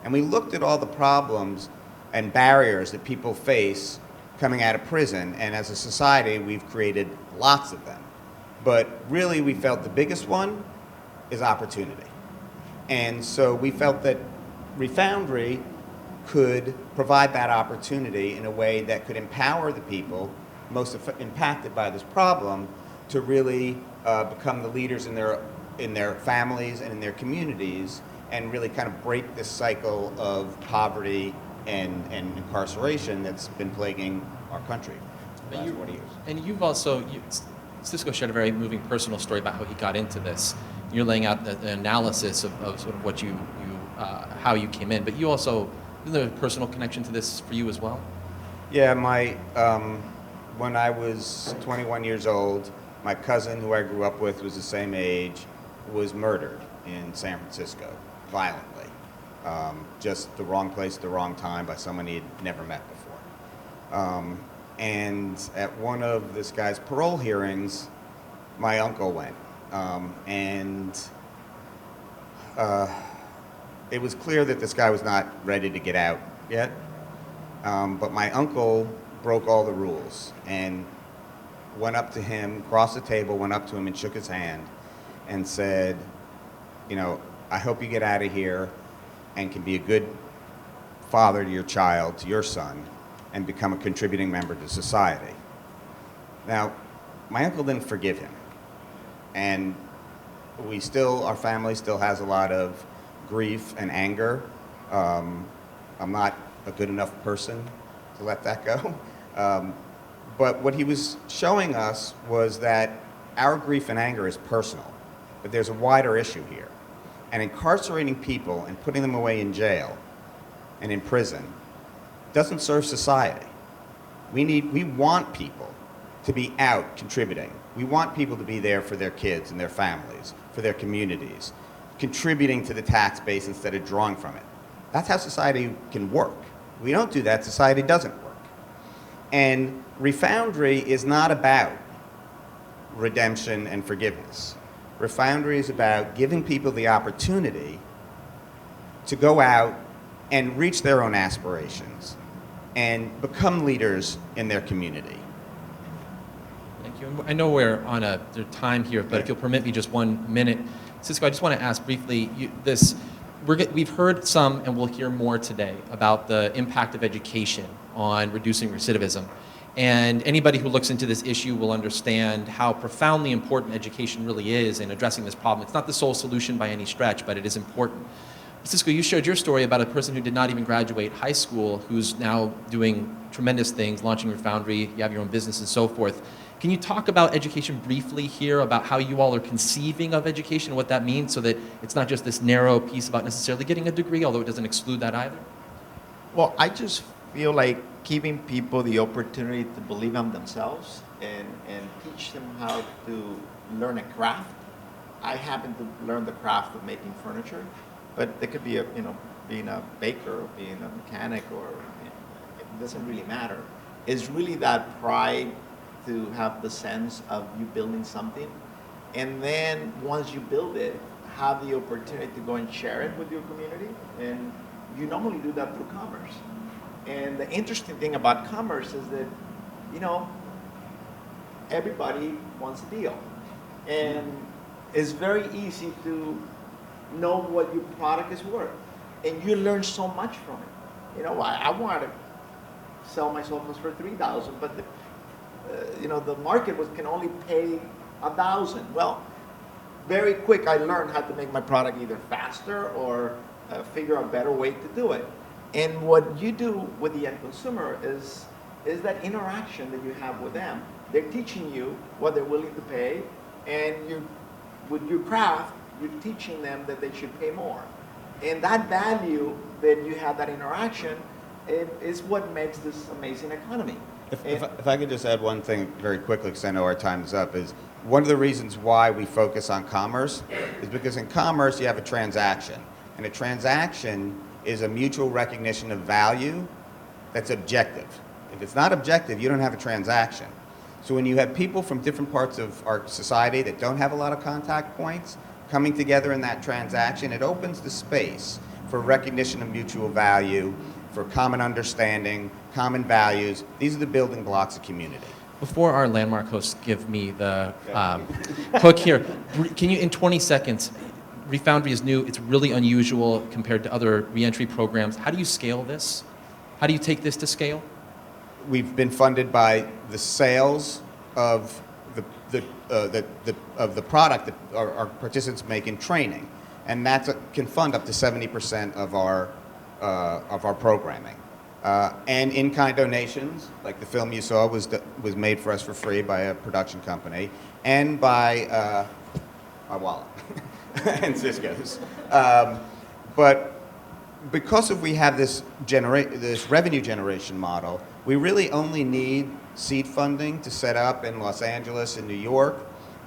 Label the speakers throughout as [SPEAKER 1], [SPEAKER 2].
[SPEAKER 1] And we looked at all the problems and barriers that people face coming out of prison, and as a society, we've created lots of them. But really, we felt the biggest one is opportunity. And so we felt that Refoundry could provide that opportunity in a way that could empower the people most impacted by this problem to really become the leaders in their families and in their communities, and really kind of break this cycle of poverty and incarceration that's been plaguing our country for the last 40 years.
[SPEAKER 2] And you've also, Cisco shared a very moving personal story about how he got into this. You're laying out the analysis of sort of what how you came in, but you also, isn't there a personal connection to this for you as well?
[SPEAKER 1] Yeah, when I was 21 years old, my cousin, who I grew up with, was the same age, was murdered in San Francisco, violently. Just the wrong place at the wrong time by someone he'd never met before. And at one of this guy's parole hearings, my uncle went. It was clear that this guy was not ready to get out yet. But my uncle broke all the rules and went up to him, crossed the table, went up to him and shook his hand and said, I hope you get out of here and can be a good father to your child, to your son, and become a contributing member to society. Now, my uncle didn't forgive him. And our family still has a lot of grief and anger. I'm not a good enough person to let that go. But what he was showing us was that our grief and anger is personal, but there's a wider issue here. And incarcerating people and putting them away in jail and in prison doesn't serve society. We want people to be out contributing. We want people to be there for their kids and their families, for their communities, contributing to the tax base instead of drawing from it. That's how society can work. We don't do that, society doesn't work. And Refoundry is not about redemption and forgiveness. Refoundry is about giving people the opportunity to go out and reach their own aspirations and become leaders in their community.
[SPEAKER 2] Thank you. I know we're on there's time here, but if you'll permit me just 1 minute. Cisco, I just want to ask briefly, we've heard some, and we'll hear more today, about the impact of education on reducing recidivism. And anybody who looks into this issue will understand how profoundly important education really is in addressing this problem. It's not the sole solution by any stretch, but it is important. Cisco, you shared your story about a person who did not even graduate high school, who's now doing tremendous things, launching Refoundry, you have your own business and so forth. Can you talk about education briefly here, about how you all are conceiving of education and what that means, so that it's not just this narrow piece about necessarily getting a degree, although it doesn't exclude that either?
[SPEAKER 3] Well, I just feel like giving people the opportunity to believe in themselves and teach them how to learn a craft. I happen to learn the craft of making furniture, but it could be being a baker or being a mechanic, or it doesn't really matter. It's really that pride to have the sense of you building something, and then once you build it, have the opportunity to go and share it with your community. And you normally do that through commerce. And the interesting thing about commerce is that, everybody wants a deal. And it's very easy to know what your product is worth. And you learn so much from it. I want to sell my sofas for $3,000, but the market can only pay $1,000. Well, very quick I learned how to make my product either faster or figure out a better way to do it. And what you do with the end consumer is that interaction that you have with them. They're teaching you what they're willing to pay, and with your craft, you're teaching them that they should pay more. And that value that you have, that interaction, is what makes this amazing economy.
[SPEAKER 1] If I could just add one thing very quickly, because I know our time is up, is one of the reasons why we focus on commerce is because in commerce you have a transaction. And a transaction is a mutual recognition of value that's objective. If it's not objective, you don't have a transaction. So when you have people from different parts of our society that don't have a lot of contact points coming together in that transaction, it opens the space for recognition of mutual value, for common understanding, common values. These are the building blocks of community.
[SPEAKER 2] Before our landmark hosts give me the hook here, can you, in 20 seconds, Refoundry is new, it's really unusual compared to other reentry programs. How do you scale this? How do you take this to scale?
[SPEAKER 1] We've been funded by the sales of the product that our participants make in training, and that can fund up to 70% of our programming. And in-kind donations, like the film you saw was made for us for free by a production company, and by my wallet and Cisco's. But because we have this revenue generation model, we really only need seed funding to set up in Los Angeles and New York.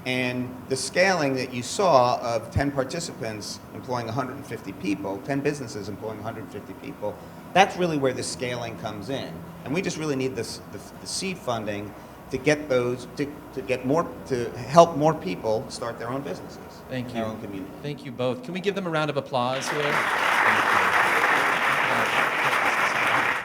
[SPEAKER 1] And the scaling that you saw of 10 participants employing 150 people, 10 businesses employing 150 people, that's really where the scaling comes in. And we just really need the seed funding to get those, to get more, to help more people start their own businesses.
[SPEAKER 2] Thank
[SPEAKER 1] in
[SPEAKER 2] you.
[SPEAKER 1] their own community.
[SPEAKER 2] Thank you both. Can we give them a round of applause here? Thank you.